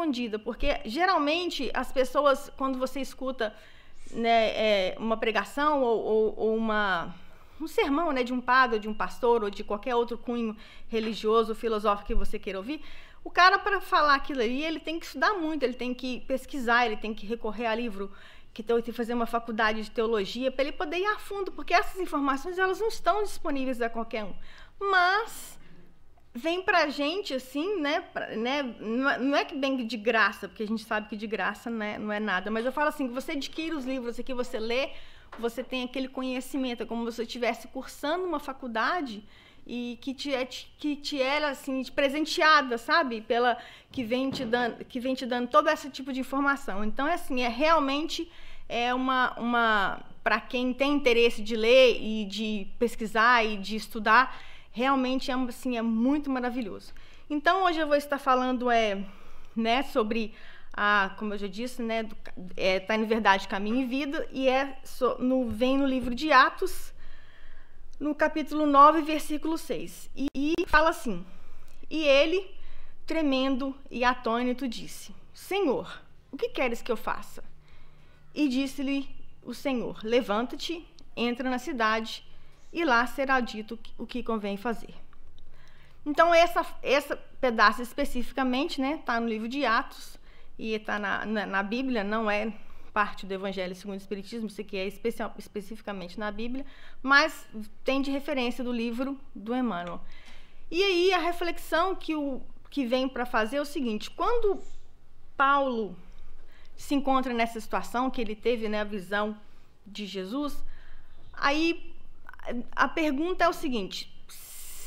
escondida, porque geralmente as pessoas, quando você escuta, né, uma pregação ou um sermão, né, de um padre, ou de um pastor, ou de qualquer outro cunho religioso, filosófico que você queira ouvir, o cara, para falar aquilo ali, ele tem que estudar muito, ele tem que pesquisar, ele tem que recorrer a livro, que tem que fazer uma faculdade de teologia, para ele poder ir a fundo, porque essas informações, elas não estão disponíveis a qualquer um. Mas vem pra gente assim, né, não é que vem de graça, porque a gente sabe que de graça, né, não é nada, mas eu falo assim, que você adquire os livros aqui, você lê, você tem aquele conhecimento, é como se você estivesse cursando uma faculdade e que te era assim, presenteada, sabe, que vem te dando todo esse tipo de informação. Então é assim, realmente uma para quem tem interesse de ler e de pesquisar e de estudar, realmente assim, é muito maravilhoso. Então hoje eu vou estar falando né, sobre como eu já disse, né, tá em Verdade, Caminho e Vida, e vem no livro de Atos, no capítulo 9, versículo 6. E fala assim: e ele, tremendo e atônito, disse: Senhor, o que queres que eu faça? E disse-lhe o Senhor: levanta-te, entra na cidade, e lá será dito o que convém fazer. Então, essa pedaço especificamente, né, está no livro de Atos, e está na Bíblia, não é parte do Evangelho segundo o Espiritismo, isso aqui é especificamente na Bíblia, mas tem de referência do livro do Emmanuel. E aí, a reflexão que vem para fazer é o seguinte: quando Paulo se encontra nessa situação, que ele teve, né, a visão de Jesus, aí a pergunta é o seguinte: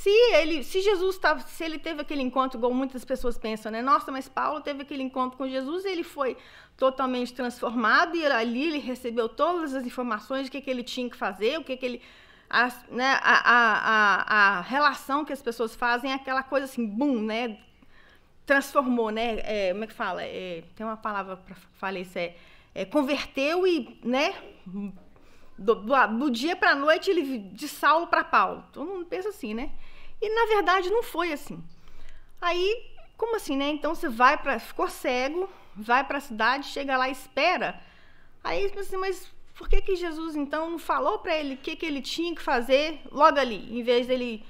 se Jesus se ele teve aquele encontro, igual muitas pessoas pensam, né? Nossa, mas Paulo teve aquele encontro com Jesus e ele foi totalmente transformado, e ali ele recebeu todas as informações de que ele tinha que fazer, o que ele... né, a relação que as pessoas fazem é aquela coisa assim, bum, né? Transformou, né? Como é que fala? Tem uma palavra para falar isso, converteu e, né? Do dia para a noite, ele de Saulo para Paulo. Todo mundo pensa assim, né? E, na verdade, não foi assim. Aí, como assim, né? Então, você ficou cego, vai para a cidade, chega lá e espera. Aí, assim, mas por que Jesus, então, não falou para ele o que ele tinha que fazer logo ali? Em vez dele,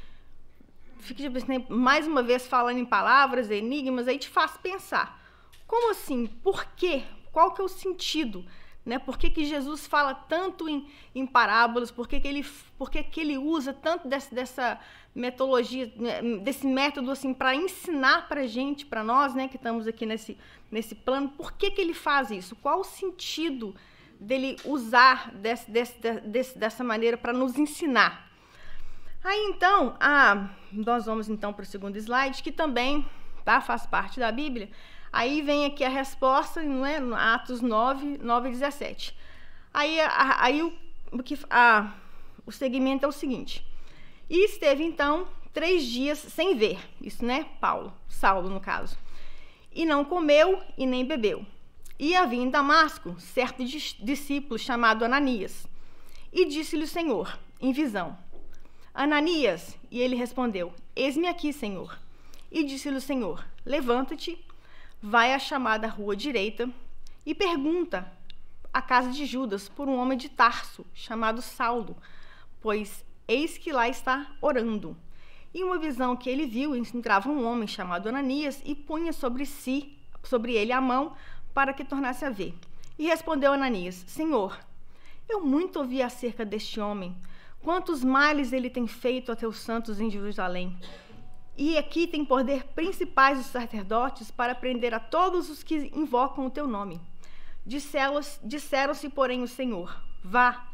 mais uma vez, falando em palavras, enigmas, aí te faz pensar. Como assim? Por quê? Qual que é o sentido? Né? Por que Jesus fala tanto em parábolas? Por que ele usa tanto dessa metodologia, desse método assim, para ensinar para a gente, para nós, né, que estamos aqui nesse plano? Por que ele faz isso? Qual o sentido dele usar dessa maneira para nos ensinar? Aí então, nós vamos então para o segundo slide, que também faz parte da Bíblia. Aí vem aqui a resposta, não é? Atos 9, 9 e 17. Aí o segmento é o seguinte: e esteve então 3 dias sem ver, isso, né? Saulo no caso, e não comeu e nem bebeu. E havia em Damasco certo discípulo chamado Ananias, e disse-lhe o Senhor em visão: Ananias, e ele respondeu: eis-me aqui, Senhor. E disse-lhe o Senhor: levanta-te, vai à chamada rua direita e pergunta à casa de Judas por um homem de Tarso, chamado Saulo, pois eis que lá está orando. E uma visão que ele viu, entrava um homem chamado Ananias e punha sobre ele a mão para que tornasse a ver. E respondeu Ananias: Senhor, eu muito ouvi acerca deste homem, quantos males ele tem feito a teus santos em Jerusalém. E aqui tem poder principais dos sacerdotes para prender a todos os que invocam o teu nome. Disseram-se, porém, o Senhor: vá,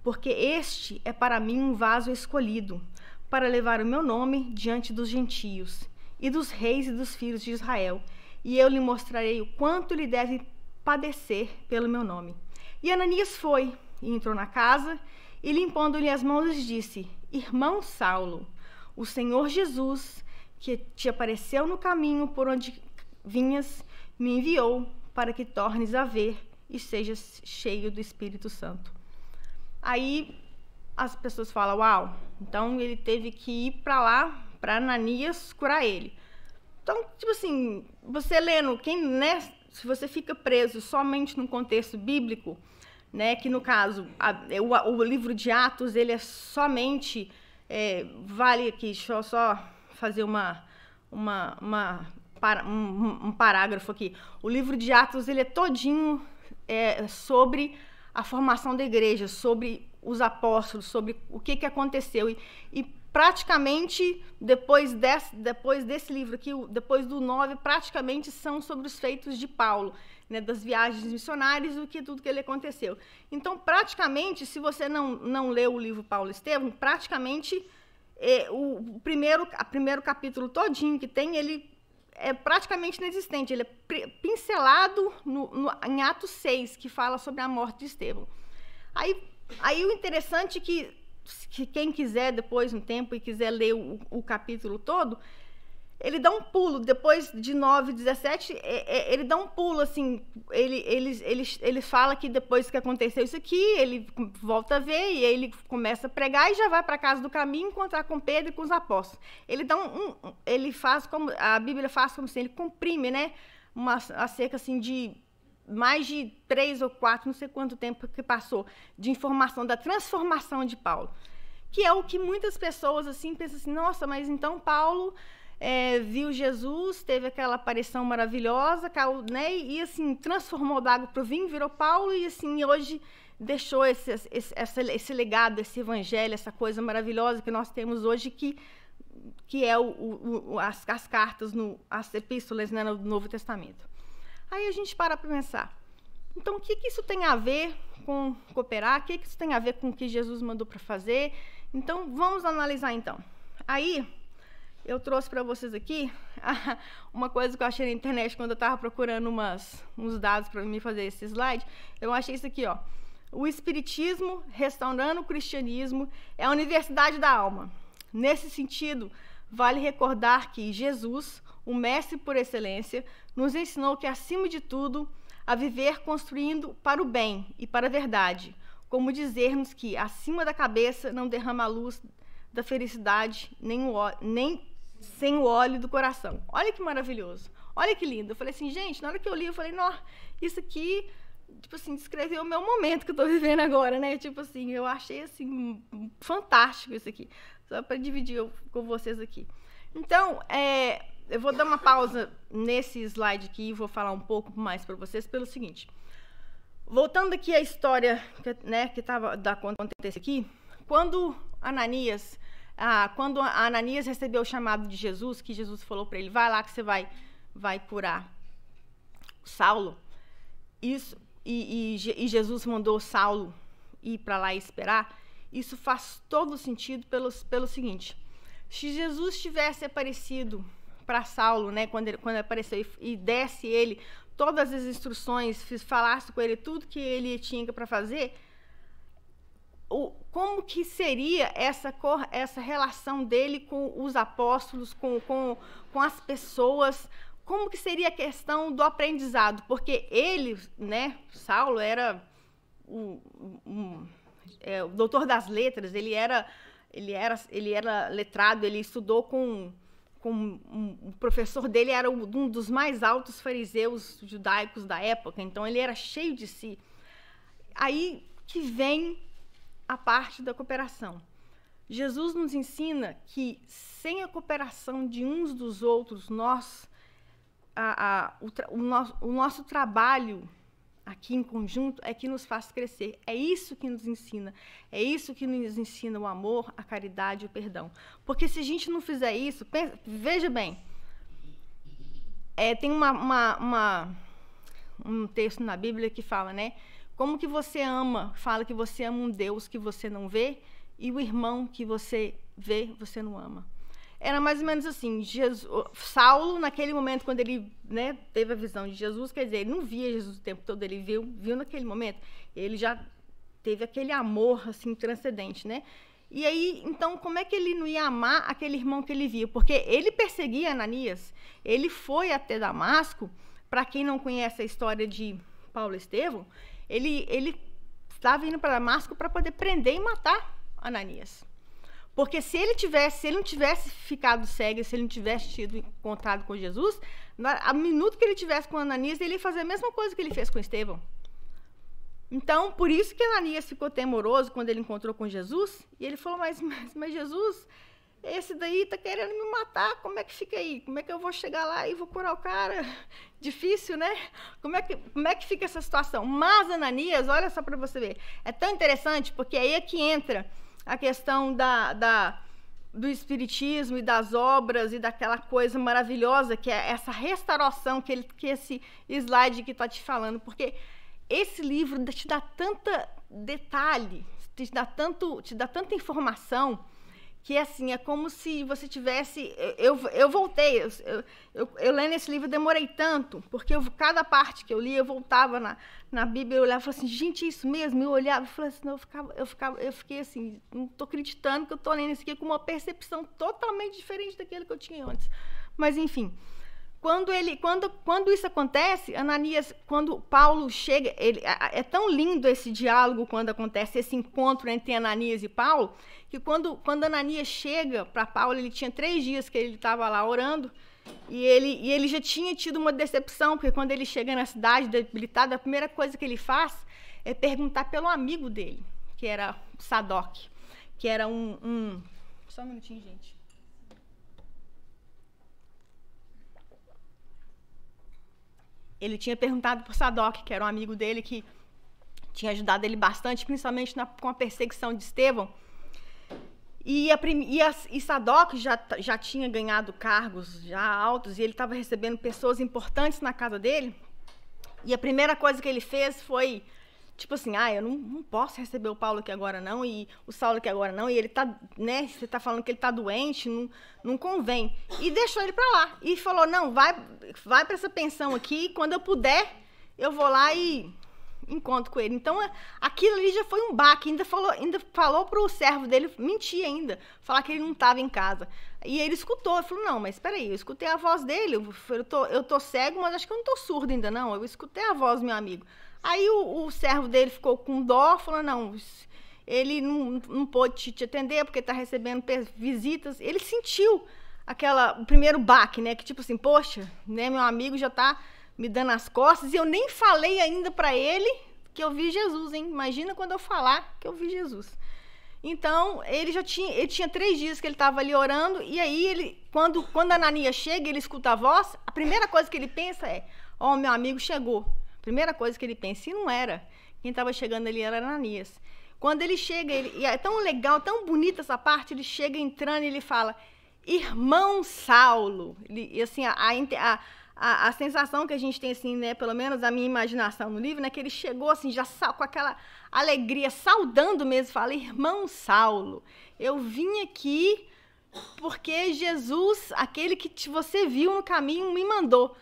porque este é para mim um vaso escolhido, para levar o meu nome diante dos gentios, e dos reis e dos filhos de Israel, e eu lhe mostrarei o quanto ele deve padecer pelo meu nome. E Ananias foi, e entrou na casa, e lhe impondo-lhe as mãos, disse: Irmão Saulo, o Senhor Jesus, que te apareceu no caminho por onde vinhas, me enviou para que tornes a ver e sejas cheio do Espírito Santo. Aí as pessoas falam: uau, então ele teve que ir para lá, para Ananias curar ele. Então, tipo assim, você lendo, né, se você fica preso somente no contexto bíblico, né, que no caso, o livro de Atos, ele é somente, vale aqui, deixa eu só fazer um parágrafo aqui. O livro de Atos, ele é todinho sobre a formação da igreja, sobre os apóstolos, sobre o que aconteceu. E praticamente, depois desse livro aqui, depois do 9, praticamente são sobre os feitos de Paulo, né, das viagens missionárias e tudo que ele aconteceu. Então, praticamente, se você não leu o livro Paulo e Estevão, praticamente o primeiro capítulo todinho que tem, ele é praticamente inexistente. Ele é pincelado em Atos 6, que fala sobre a morte de Estevão. Aí o interessante é que quem quiser depois, um tempo, e quiser ler o capítulo todo, ele dá um pulo, depois de 9, 17, ele dá um pulo, assim, ele fala que depois que aconteceu isso aqui, ele volta a ver, e ele começa a pregar, e já vai para a casa do caminho, encontrar com Pedro e com os apóstolos. Ele dá ele faz como, a Bíblia faz como se ele comprime, né, acerca, assim, de mais de 3 ou 4, não sei quanto tempo que passou, de informação da transformação de Paulo. Que é o que muitas pessoas, assim, pensam assim, nossa, mas então Paulo viu Jesus, teve aquela aparição maravilhosa, né, e assim, transformou da água para o vinho, virou Paulo, e assim, hoje deixou esse legado, esse evangelho, essa coisa maravilhosa que nós temos hoje, que é as cartas, as epístolas, né, no Novo Testamento. Aí a gente para pensar, então o que isso tem a ver com cooperar, o que isso tem a ver com o que Jesus mandou para fazer? Então, vamos analisar então. Aí, eu trouxe para vocês aqui uma coisa que eu achei na internet quando eu estava procurando uns dados para me fazer esse slide. Eu achei isso aqui, ó. O Espiritismo restaurando o cristianismo é a universidade da alma. Nesse sentido, vale recordar que Jesus, o mestre por excelência, nos ensinou que, acima de tudo, a viver construindo para o bem e para a verdade, como dizer-nos que, acima da cabeça, não derrama a luz da felicidade, nem sem o óleo do coração. Olha que maravilhoso, olha que lindo. Eu falei assim, gente, na hora que eu li, eu falei, não, isso aqui, tipo assim, descreveu o meu momento que eu tô vivendo agora, né? Tipo assim, eu achei, assim, fantástico isso aqui, só para dividir com vocês aqui. Então, eu vou dar uma pausa nesse slide aqui e vou falar um pouco mais para vocês pelo seguinte. Voltando aqui à história, né, que estava acontecendo aqui, quando Ananias recebeu o chamado de Jesus, que Jesus falou para ele, vai lá que você vai curar Saulo, isso, e Jesus mandou Saulo ir para lá e esperar, isso faz todo sentido pelo seguinte, se Jesus tivesse aparecido para Saulo, né, quando ele apareceu e desse ele todas as instruções, falasse com ele tudo que ele tinha para fazer, como que seria essa relação dele com os apóstolos, com as pessoas, como que seria a questão do aprendizado? Porque ele, né, Saulo, era o doutor das letras, ele era letrado, ele estudou com o professor dele, era um dos mais altos fariseus judaicos da época, então ele era cheio de si. Aí que vem a parte da cooperação. Jesus nos ensina que sem a cooperação de uns dos outros, o nosso trabalho aqui em conjunto é que nos faz crescer. É isso que nos ensina. É isso que nos ensina o amor, a caridade e o perdão. Porque se a gente não fizer isso, veja bem, tem um texto na Bíblia que fala, né? Como que você fala que você ama um Deus que você não vê, e o irmão que você vê, você não ama. Era mais ou menos assim, Saulo, naquele momento, quando ele, né, teve a visão de Jesus, quer dizer, ele não via Jesus o tempo todo, ele viu naquele momento, ele já teve aquele amor, assim, transcendente, né? E aí, então, como é que ele não ia amar aquele irmão que ele via? Porque ele perseguia Ananias, ele foi até Damasco, para quem não conhece a história de Paulo e Estevão, ele estava indo para Damasco para poder prender e matar Ananias. Porque se ele não tivesse ficado cego, se ele não tivesse tido encontrado com Jesus, a minuto que ele tivesse com Ananias, ele ia fazer a mesma coisa que ele fez com Estevão. Então, por isso que Ananias ficou temoroso quando ele encontrou com Jesus, e ele falou, mas Jesus, esse daí tá querendo me matar, como é que fica aí? Como é que eu vou chegar lá e vou curar o cara? Difícil, né? Como é que fica essa situação? Mas Ananias, olha só para você ver, é tão interessante, porque aí é que entra a questão do espiritismo e das obras e daquela coisa maravilhosa que é essa restauração que esse slide que está te falando, porque esse livro te dá tanta detalhe, te dá tanta informação, que assim, é como se você tivesse... Eu voltei, eu lendo esse livro, eu demorei tanto, porque cada parte que eu li, eu voltava na Bíblia, eu olhava e falava assim, gente, é isso mesmo? Eu olhava e falava assim, eu fiquei assim, não estou acreditando que eu estou lendo isso aqui com uma percepção totalmente diferente daquilo que eu tinha antes. Mas, enfim... Quando isso acontece, Ananias, quando Paulo chega, é tão lindo esse diálogo quando acontece esse encontro entre Ananias e Paulo, que quando Ananias chega para Paulo, ele tinha 3 dias que ele estava lá orando, e ele já tinha tido uma decepção, porque quando ele chega na cidade debilitado, a primeira coisa que ele faz é perguntar pelo amigo dele, que era Sadoc, que era Só um minutinho, gente. Ele tinha perguntado por Sadoc, que era um amigo dele que tinha ajudado ele bastante, principalmente com a perseguição de Estevão. E Sadoc já tinha ganhado cargos já altos, e ele estava recebendo pessoas importantes na casa dele. E a primeira coisa que ele fez foi, tipo assim, eu não posso receber o Paulo aqui agora não, e o Saulo aqui agora não, e ele tá, né, você tá falando que ele tá doente, não convém. E deixou ele para lá. E falou, não, vai para essa pensão aqui, e quando eu puder, eu vou lá e encontro com ele. Então, aquilo ali já foi um baque, ainda falou pro servo dele, mentir ainda, falar que ele não estava em casa. E ele escutou, ele falou, não, mas espera aí, eu escutei a voz dele, eu tô cego, mas acho que eu não tô surdo ainda não, eu escutei a voz do meu amigo. Aí o servo dele ficou com dó, falou, não, ele não pôde te atender porque está recebendo visitas. Ele sentiu o primeiro baque, né? Que tipo assim, poxa, né, meu amigo já está me dando as costas e eu nem falei ainda para ele que eu vi Jesus, hein? Imagina quando eu falar que eu vi Jesus. Então, ele tinha 3 dias que ele estava ali orando, e aí quando Ananias chega, ele escuta a voz, a primeira coisa que ele pensa é, meu amigo chegou. Primeira coisa que ele pensa, e não era. Quem estava chegando ali era Ananias. Quando ele chega, e é tão legal, tão bonita essa parte, ele chega entrando e ele fala, irmão Saulo. E assim, a sensação que a gente tem, assim, né, pelo menos a minha imaginação no livro, né, que ele chegou assim, já com aquela alegria, saudando mesmo, fala, irmão Saulo, eu vim aqui porque Jesus, aquele que você viu no caminho, me mandou.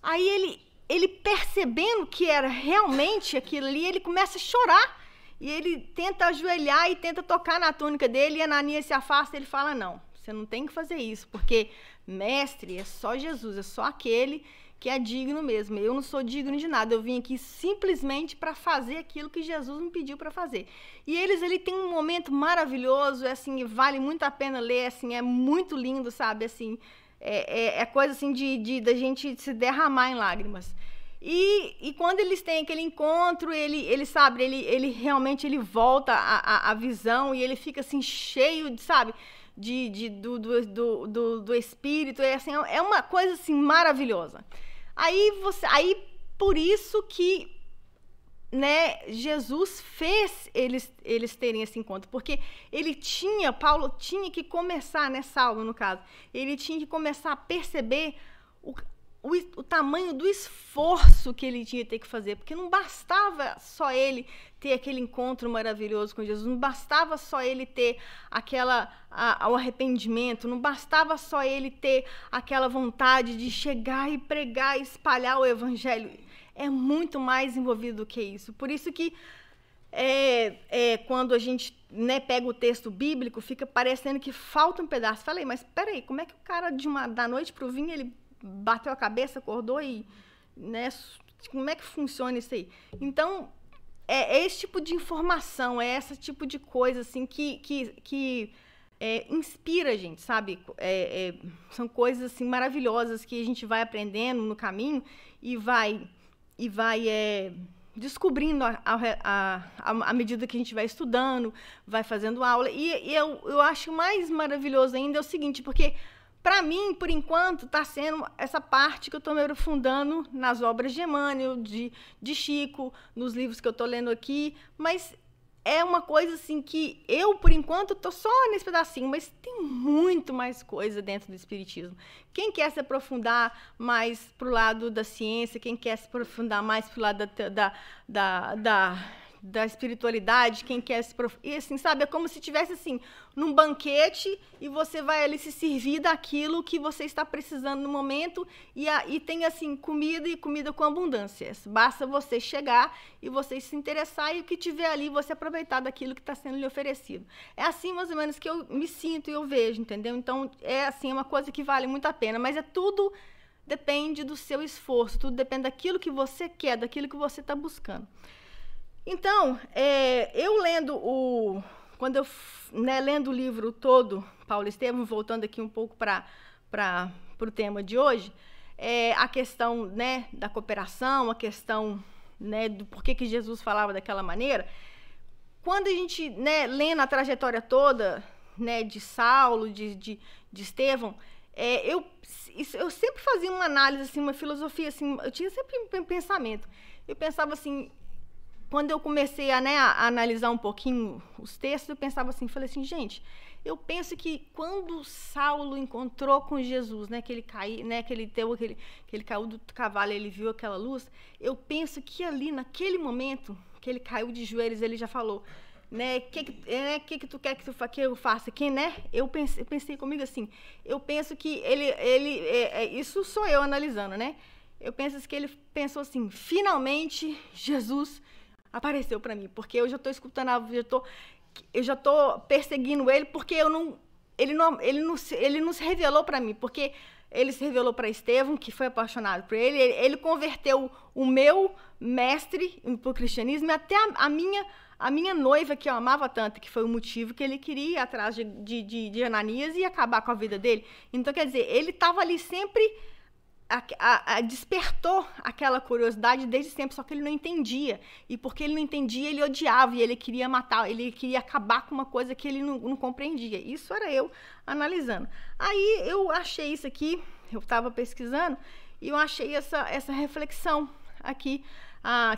Aí ele percebendo que era realmente aquilo ali, ele começa a chorar, e ele tenta ajoelhar e tenta tocar na túnica dele, e Ananias se afasta, e ele fala, não, você não tem que fazer isso, porque mestre, é só Jesus, é só aquele que é digno mesmo, eu não sou digno de nada, eu vim aqui simplesmente para fazer aquilo que Jesus me pediu para fazer. E ele tem um momento maravilhoso, assim, vale muito a pena ler, assim, é muito lindo, sabe, assim, é coisa assim da gente se derramar em lágrimas. E quando eles têm aquele encontro, ele sabe, ele realmente ele volta a visão, e ele fica assim cheio de, sabe, do espírito, assim, é uma coisa assim maravilhosa. Aí por isso que, né, Jesus fez eles terem esse encontro, porque Paulo tinha que começar, né, Saulo no caso, ele tinha que começar a perceber o tamanho do esforço que ele tinha que ter que fazer, porque não bastava só ele ter aquele encontro maravilhoso com Jesus, não bastava só ele ter o arrependimento, não bastava só ele ter aquela vontade de chegar e pregar e espalhar o evangelho. É muito mais envolvido do que isso. Por isso que quando a gente, né, pega o texto bíblico, fica parecendo que falta um pedaço. Falei, mas peraí, como é que o cara da noite pro vinho, ele bateu a cabeça, acordou e, né, como é que funciona isso aí? Então, é esse tipo de informação, é esse tipo de coisa, assim, que inspira a gente, sabe? São coisas assim maravilhosas que a gente vai aprendendo no caminho e vai descobrindo à medida que a gente vai estudando, vai fazendo aula. E eu acho mais maravilhoso ainda é o seguinte, porque para mim, por enquanto, está sendo essa parte que eu estou me aprofundando nas obras de Emmanuel, de Chico, nos livros que eu estou lendo aqui, mas é uma coisa assim que eu, por enquanto, estou só nesse pedacinho, mas tem muito mais coisa dentro do Espiritismo. Quem quer se aprofundar mais para o lado da ciência, quem quer se aprofundar mais para o lado da espiritualidade, quem quer se e assim, sabe, é como se estivesse assim, num banquete e você vai ali se servir daquilo que você está precisando no momento e tem assim, comida e comida com abundância. Basta você chegar e você se interessar e o que tiver ali, você aproveitar daquilo que está sendo lhe oferecido. É assim, mais ou menos, que eu me sinto e eu vejo, entendeu? Então, é assim, uma coisa que vale muito a pena, mas tudo depende do seu esforço, tudo depende daquilo que você quer, daquilo que você está buscando. Então, eu lendo quando eu lendo o livro todo, Paulo Estevam, voltando aqui um pouco para o tema de hoje, a questão, né, da cooperação, a questão, né, do porquê que Jesus falava daquela maneira. Quando a gente, né, lendo a trajetória toda, né, de Saulo, de Estevão, eu sempre fazia uma análise, assim, uma filosofia, assim, eu tinha sempre um pensamento. Eu pensava assim, quando eu comecei a analisar um pouquinho os textos, eu pensava assim, falei assim, gente, eu penso que quando Saulo encontrou com Jesus, né, que ele caiu, né, que ele caiu do cavalo, ele viu aquela luz, eu penso que ali naquele momento que ele caiu de joelhos, ele já falou, né, que tu quer que eu faça aqui, né? Eu pensei comigo assim, eu penso que isso sou eu analisando, né? Eu penso que ele pensou assim, finalmente Jesus apareceu para mim, porque eu já estou escutando, eu já estou perseguindo ele, porque ele não se revelou para mim, porque ele se revelou para Estevão, que foi apaixonado por ele converteu o meu mestre para o cristianismo, e até a minha noiva, que eu amava tanto, que foi o motivo que ele queria ir atrás de Ananias e acabar com a vida dele. Então, quer dizer, ele estava ali sempre, despertou aquela curiosidade desde sempre, só que ele não entendia. E porque ele não entendia, ele odiava, e ele queria matar, ele queria acabar com uma coisa que ele não compreendia. Isso era eu analisando. Aí eu achei isso aqui, eu estava pesquisando, e eu achei essa reflexão aqui,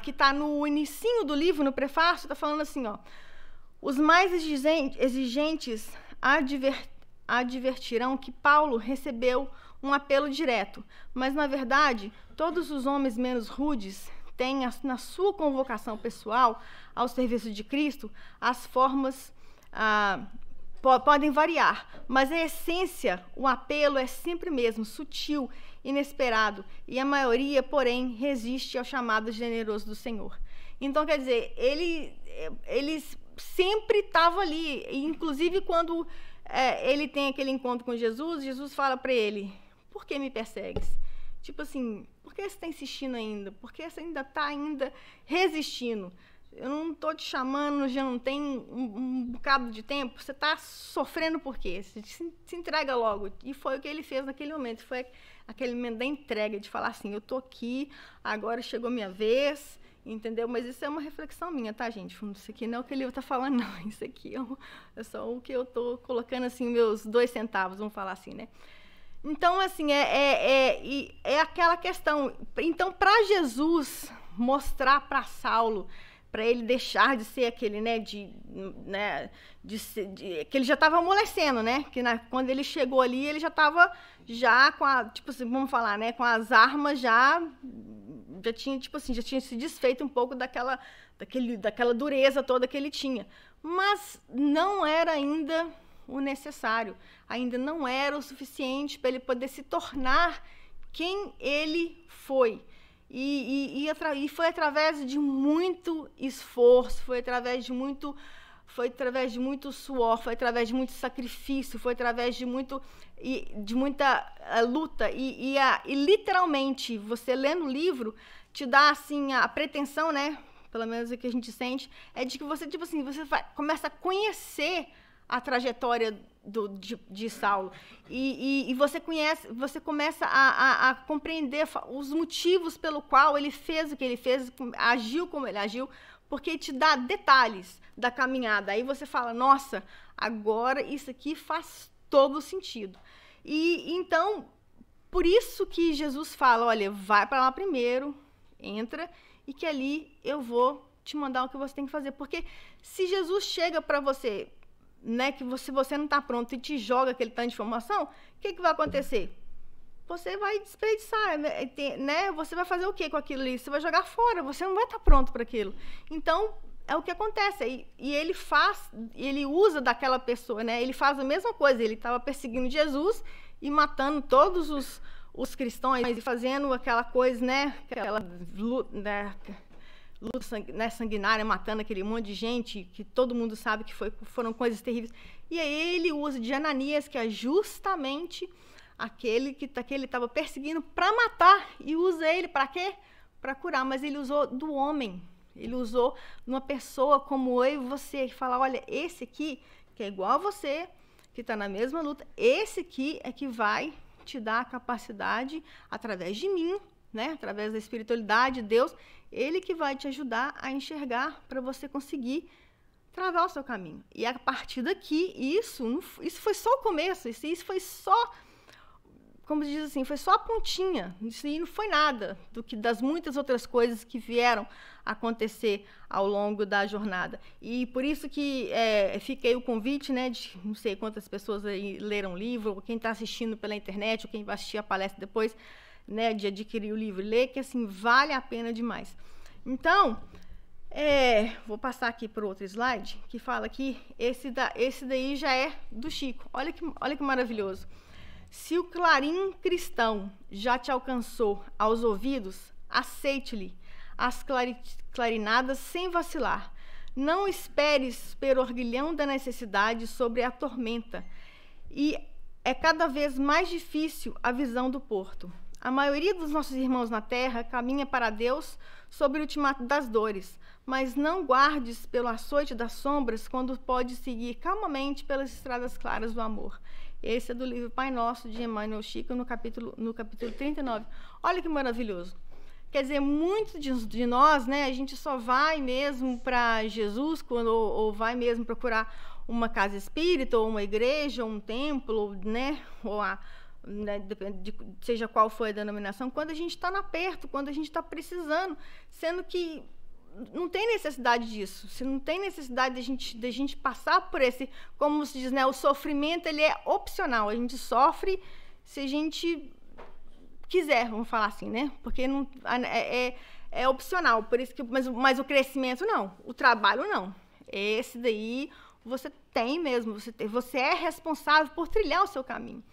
que está no inicinho do livro, no prefácio, está falando assim, ó, os mais exigentes advertirão que Paulo recebeu um apelo direto, mas, na verdade, todos os homens menos rudes têm, na sua convocação pessoal ao serviço de Cristo, as formas podem variar, mas a essência, o apelo é sempre mesmo, sutil, inesperado, e a maioria, porém, resiste ao chamado generoso do Senhor. Então, quer dizer, ele sempre estava ali, inclusive quando ele tem aquele encontro com Jesus, Jesus fala para ele, por que me persegues? Tipo assim, por que você está insistindo ainda? Por que você ainda está resistindo? Eu não estou te chamando, já não tem um bocado de tempo, você está sofrendo por quê? Você se entrega logo. E foi o que ele fez naquele momento, foi aquele momento da entrega, de falar assim, eu estou aqui, agora chegou minha vez, entendeu? Mas isso é uma reflexão minha, tá, gente? Isso aqui não é o que o livro está falando, não. Isso aqui é só o que eu estou colocando, assim, meus 2 centavos, vamos falar assim, né? Então, assim, é aquela questão. Então, para Jesus mostrar para Saulo, para ele deixar de ser aquele, né, que ele já estava amolecendo, né, que quando ele chegou ali, ele já estava com tipo assim, vamos falar, né, com as armas já tinha, tipo assim, já tinha se desfeito um pouco daquela dureza toda que ele tinha, mas não era ainda o necessário, ainda não era o suficiente para ele poder se tornar quem ele foi. E foi através de muito esforço, foi através de muito suor, foi através de muito sacrifício, foi através de muita luta. E literalmente, você lendo o livro, te dá assim, a pretensão, né? Pelo menos o que a gente sente, é de que você, tipo assim, começa a conhecer a trajetória de Saulo. E você começa a compreender os motivos pelo qual ele fez o que ele fez, agiu como ele agiu, porque te dá detalhes da caminhada. Aí você fala, nossa, agora isso aqui faz todo sentido. E então, por isso que Jesus fala, olha, vai para lá primeiro, entra, e que ali eu vou te mandar o que você tem que fazer. Porque se Jesus chega para você, né, que você não está pronto e te joga aquele tanto de informação, o que vai acontecer? Você vai desperdiçar, né? Você vai fazer o que com aquilo ali? Você vai jogar fora, você não vai estar pronto para aquilo. Então, é o que acontece. E ele usa daquela pessoa, né? Ele faz a mesma coisa, ele estava perseguindo Jesus e matando todos os cristãos e fazendo aquela coisa, né? Aquela luta, né, sanguinária, matando aquele monte de gente, que todo mundo sabe que foram coisas terríveis. E aí ele usa de Ananias, que é justamente aquele que ele estava perseguindo para matar, e usa ele para quê? Para curar, mas ele usou do homem, ele usou uma pessoa como eu e você, que fala, olha, esse aqui, que é igual a você, que está na mesma luta, esse aqui é que vai te dar a capacidade, através de mim, né, através da espiritualidade de Deus, ele que vai te ajudar a enxergar para você conseguir travar o seu caminho. E a partir daqui, isso foi só o começo, isso foi só, como diz assim, foi só a pontinha. Isso aí não foi nada das muitas outras coisas que vieram acontecer ao longo da jornada. E por isso que fica aí o convite, né, de não sei quantas pessoas aí leram o livro, ou quem está assistindo pela internet, ou quem vai assistir a palestra depois, né, de adquirir o livro e ler, que assim, vale a pena demais. Então, vou passar aqui para o outro slide, que fala que esse daí já é do Chico. Olha que maravilhoso. Se o clarim cristão já te alcançou aos ouvidos, aceite-lhe as clarinadas sem vacilar. Não esperes pelo orgulhão da necessidade sobre a tormenta. E é cada vez mais difícil a visão do porto. A maioria dos nossos irmãos na terra caminha para Deus sob o ultimato das dores, mas não guardes pelo açoite das sombras quando pode seguir calmamente pelas estradas claras do amor. Esse é do livro Pai Nosso, de Emmanuel Chico, no capítulo 39. Olha que maravilhoso. Quer dizer, muitos de nós, né, a gente só vai mesmo para Jesus ou vai mesmo procurar uma casa espírita, ou uma igreja, ou um templo, né, ou seja qual for a denominação, quando a gente está no aperto, quando a gente está precisando, sendo que não tem necessidade disso. Se não tem necessidade de a gente passar por esse, como se diz, né, o sofrimento ele é opcional. A gente sofre se a gente quiser, vamos falar assim, né? Porque não é opcional. Por isso que, mas o crescimento não, o trabalho não. Esse daí você tem mesmo. Você é responsável por trilhar o seu caminho.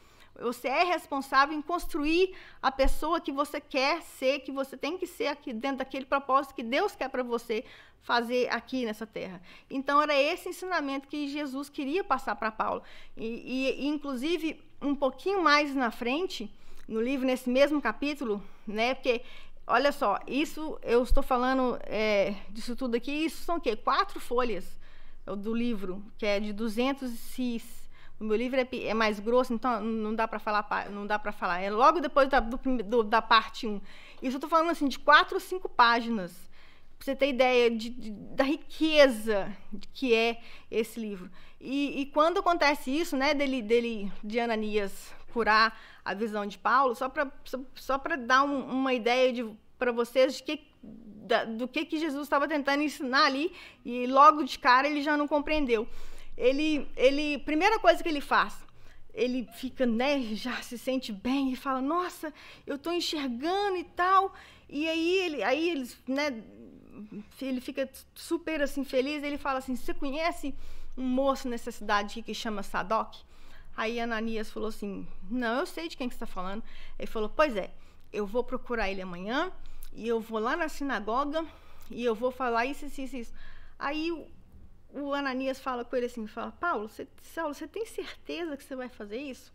Você é responsável em construir a pessoa que você quer ser, que você tem que ser aqui dentro daquele propósito que Deus quer para você fazer aqui nessa terra. Então, era esse ensinamento que Jesus queria passar para Paulo. E, inclusive, um pouquinho mais na frente, no livro, nesse mesmo capítulo, né? Porque, olha só, isso, eu estou falando disso tudo aqui, isso são o quê? 4 folhas do livro, que é de 206. O meu livro é mais grosso, então não dá para falar. É logo depois da parte 1. Isso eu estou falando assim, de 4 ou 5 páginas, para você ter ideia da riqueza que é esse livro. E quando acontece isso, né, de Ananias curar a visão de Paulo, só para dar uma ideia para vocês do que Jesus estava tentando ensinar ali, e logo de cara ele já não compreendeu. Primeira coisa que ele faz, ele fica, né, já se sente bem e fala, nossa, eu estou enxergando e tal, e aí né, ele fica super assim feliz. Ele fala assim, você conhece um moço nessa cidade que chama Sadoc? Aí Ananias falou assim, não, eu sei de quem que você está falando. Ele falou, pois é, eu vou procurar ele amanhã, e eu vou lá na sinagoga, e eu vou falar isso. Aí o Ananias fala com ele assim, Saulo, você tem certeza que você vai fazer isso?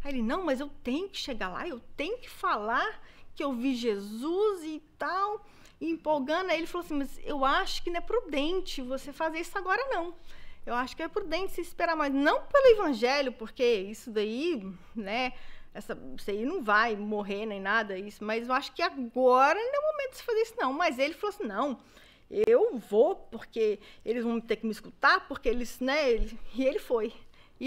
Aí ele, não, mas eu tenho que chegar lá, eu tenho que falar que eu vi Jesus e tal, e empolgando. Aí ele falou assim, mas eu acho que não é prudente você fazer isso agora, não. eu acho que é prudente se esperar mais. Não pelo evangelho, porque isso daí, né, isso aí não vai morrer nem nada, isso, mas eu acho que agora não é o momento de se fazer isso, não. Mas ele falou assim, não, eu vou, porque eles vão ter que me escutar, porque eles, né, e ele foi.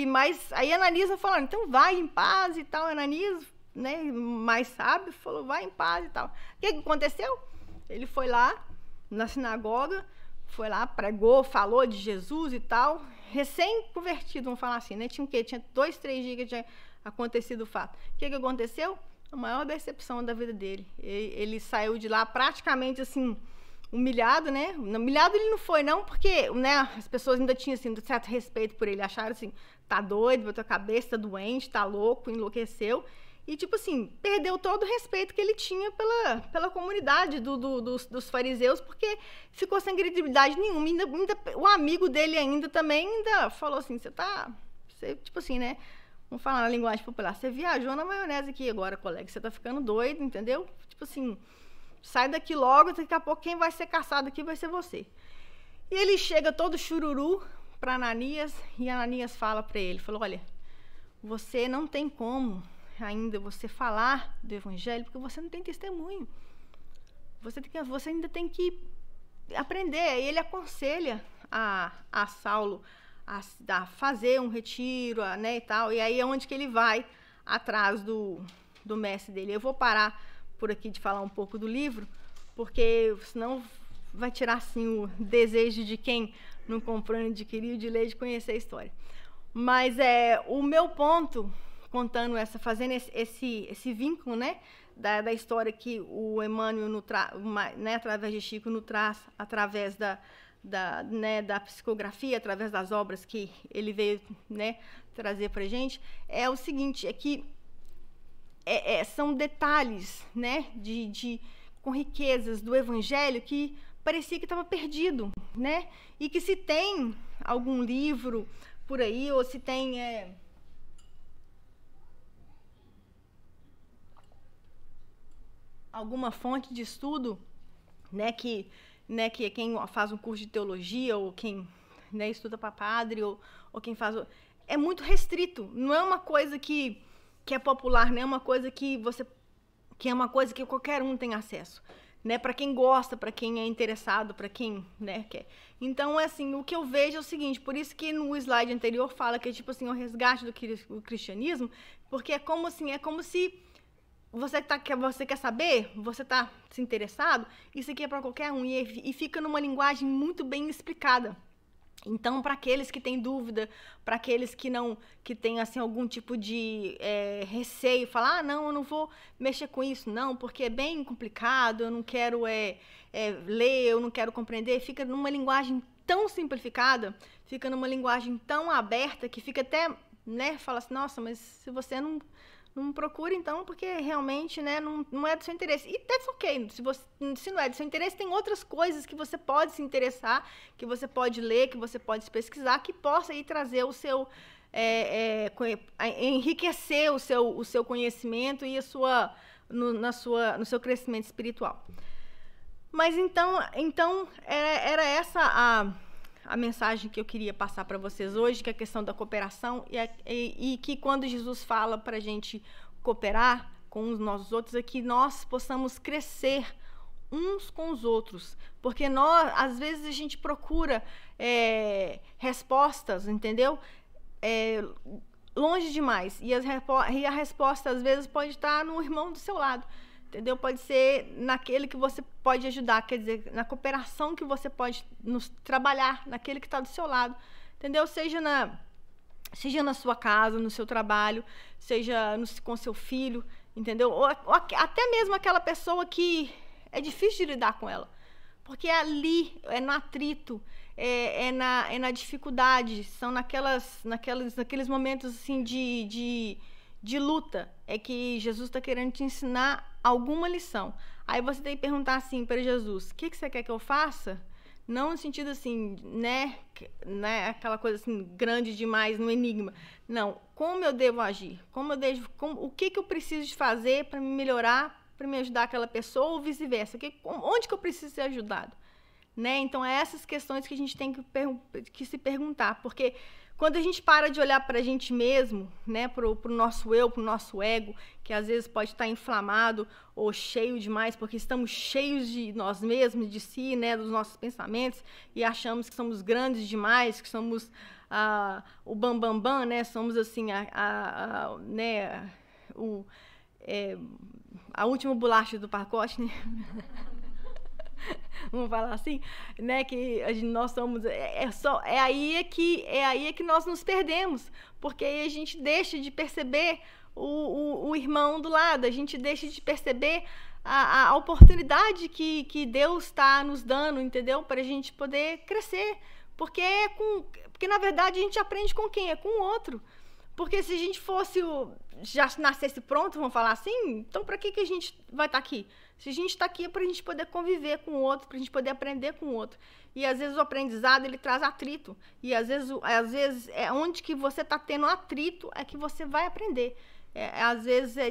Mas aí Ananias falando, então vai em paz e tal. Ananias, né, mais sábio, falou, vai em paz e tal. O que aconteceu? Ele foi lá na sinagoga, foi lá, pregou, falou de Jesus e tal, recém-convertido, vamos falar assim, né? Tinha o quê? Tinha 2, 3 dias que tinha acontecido o fato. O que aconteceu? A maior decepção da vida dele. Ele saiu de lá praticamente assim, humilhado, né? Humilhado ele não foi, não, porque, né, as pessoas ainda tinham, assim, um certo respeito por ele, acharam assim, tá doido, botou a cabeça, tá doente, tá louco, enlouqueceu. E, tipo assim, perdeu todo o respeito que ele tinha pela comunidade dos fariseus, porque ficou sem credibilidade nenhuma. Ainda, o amigo dele ainda também falou assim, você, tipo assim, né? Vamos falar na linguagem popular, você viajou na maionese aqui agora, colega, você tá ficando doido, entendeu? Tipo assim, sai daqui logo, daqui a pouco quem vai ser caçado aqui vai ser você. E ele chega todo chururu para Ananias, e Ananias fala para ele, falou, olha, você não tem como ainda você falar do evangelho, porque você não tem testemunho. Você ainda tem que aprender. E ele aconselha a Saulo a fazer um retiro, né, e tal. E aí é onde que ele vai atrás do mestre dele. Eu vou parar por aqui de falar um pouco do livro, porque senão vai tirar assim o desejo de quem não comprou, não adquiriu, de ler, de conhecer a história. Mas o meu ponto, contando fazendo esse vínculo, né, da história que o Emmanuel, né, através de Chico, nos traz através da psicografia, através das obras que ele veio, né, trazer para a gente, é o seguinte, é que são detalhes, né, com riquezas do Evangelho que parecia que estava perdido, né, e que se tem algum livro por aí, ou se tem alguma fonte de estudo, né, que quem faz um curso de teologia, ou quem, né, estuda para padre, ou quem faz... É muito restrito, não é uma coisa que é popular, não é uma coisa que é uma coisa que qualquer um tem acesso, né, para quem gosta, para quem é interessado, para quem, né, quer. Então, assim, o que eu vejo é o seguinte, por isso que no slide anterior fala que é tipo assim, o resgate do cristianismo, porque é como se você quer saber, você está se interessado, isso aqui é para qualquer um, e fica numa linguagem muito bem explicada. Então, para aqueles que têm dúvida, para aqueles que têm assim, algum tipo de receio, falar, não, eu não vou mexer com isso, não, porque é bem complicado, eu não quero ler, eu não quero compreender, fica numa linguagem tão simplificada, fica numa linguagem tão aberta, que fica até, né, fala assim, nossa, mas se você não procura, então, porque realmente, né, não é do seu interesse. E that's ok. Se não é do seu interesse, tem outras coisas que você pode se interessar, que você pode ler, que você pode pesquisar, que possa aí trazer o seu... enriquecer o seu conhecimento e no seu crescimento espiritual. Mas, então era essa a mensagem que eu queria passar para vocês hoje, que é a questão da cooperação, e que quando Jesus fala para a gente cooperar com uns nossos outros, é que nós possamos crescer uns com os outros, porque às vezes a gente procura respostas, entendeu? Longe demais, e a resposta às vezes pode estar no irmão do seu lado, entendeu? Pode ser naquele que você pode ajudar, quer dizer, na cooperação que você pode trabalhar, naquele que está do seu lado, entendeu? Seja na sua casa, no seu trabalho, seja com seu filho, entendeu? Ou até mesmo aquela pessoa que é difícil de lidar com ela, porque é ali, é no atrito, na dificuldade, são naqueles momentos assim de luta, é que Jesus está querendo te ensinar alguma lição. Aí você tem que perguntar assim para Jesus, o que você quer que eu faça? Não no sentido assim, né, aquela coisa assim, grande demais, no enigma. Não, como eu devo agir? O que eu preciso de fazer para me melhorar, para me ajudar aquela pessoa, ou vice-versa? Onde que eu preciso ser ajudado? né? Então, é essas questões que a gente tem que se perguntar, porque quando a gente para de olhar para a gente mesmo, né, para o nosso eu, para o nosso ego, que às vezes pode estar inflamado ou cheio demais, porque estamos cheios de nós mesmos, de si, né, dos nossos pensamentos, e achamos que somos grandes demais, que somos o bambambam, né, somos assim, né, a última bolacha do pacote, né? Vamos falar assim, né, que nós somos, é aí que nós nos perdemos, porque aí a gente deixa de perceber o irmão do lado, a gente deixa de perceber a oportunidade que Deus está nos dando, entendeu? Para a gente poder crescer, porque na verdade a gente aprende com quem? É com o outro. Porque se a gente já nascesse pronto, vamos falar assim, então para que a gente vai estar aqui? Se a gente está aqui é para a gente poder conviver com o outro, para a gente poder aprender com o outro. E às vezes o aprendizado ele traz atrito. E às vezes é onde que você está tendo atrito é que você vai aprender. Às vezes é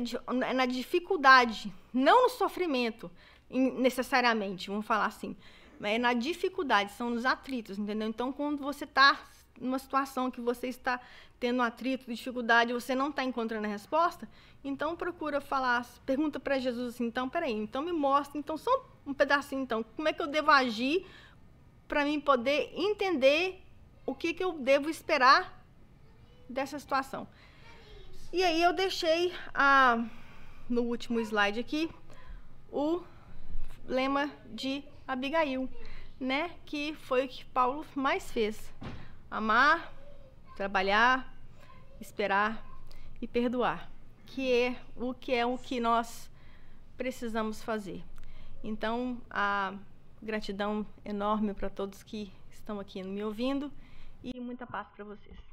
na dificuldade, não no sofrimento necessariamente, vamos falar assim. Mas é na dificuldade, são nos atritos, entendeu? Então quando você está numa situação que você está tendo atrito, dificuldade, você não está encontrando a resposta, então procura falar, pergunta para Jesus assim, então, peraí, então me mostra, então só um pedacinho, então, como é que eu devo agir para mim poder entender o que eu devo esperar dessa situação. E aí eu deixei no último slide aqui o lema de Abigail, né, que foi o que Paulo mais fez. Amar, trabalhar, esperar e perdoar, que é o que nós precisamos fazer. Então, a gratidão enorme para todos que estão aqui me ouvindo e muita paz para vocês.